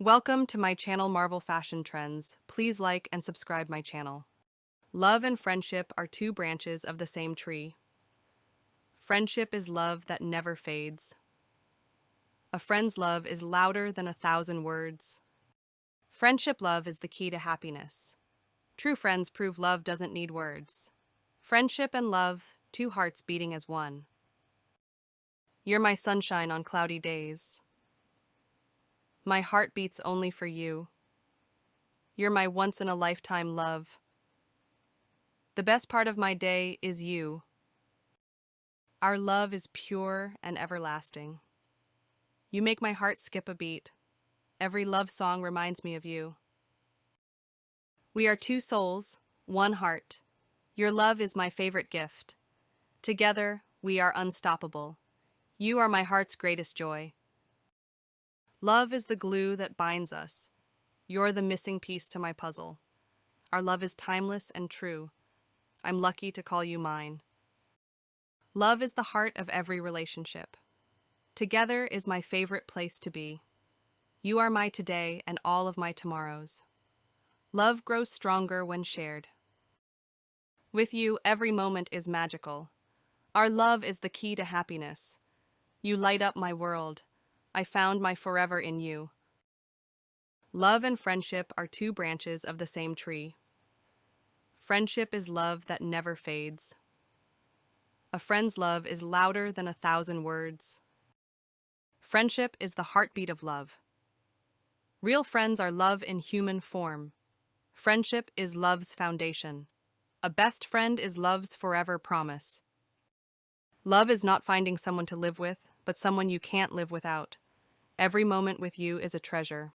Welcome to my channel Marvel Fashion Trends. Please like and subscribe my channel. Love and friendship are two branches of the same tree. Friendship is love that never fades. A friend's love is louder than 1,000 words. Friendship love is the key to happiness. True friends prove love doesn't need words. Friendship and love, two hearts beating as one. You're my sunshine on cloudy days. My heart beats only for you. You're my once-in-a-lifetime love. The best part of my day is you. Our love is pure and everlasting. You make my heart skip a beat. Every love song reminds me of you. We are two souls, one heart. Your love is my favorite gift. Together, we are unstoppable. You are my heart's greatest joy. Love is the glue that binds us. You're the missing piece to my puzzle. Our love is timeless and true. I'm lucky to call you mine. Love is the heart of every relationship. Together is my favorite place to be. You are my today and all of my tomorrows. Love grows stronger when shared. With you, every moment is magical. Our love is the key to happiness. You light up my world. I found my forever in you. Love and friendship are two branches of the same tree. Friendship is love that never fades. A friend's love is louder than 1,000 words. Friendship is the heartbeat of love. Real friends are love in human form. Friendship is love's foundation. A best friend is love's forever promise. Love is not finding someone to live with, but someone you can't live without. Every moment with you is a treasure.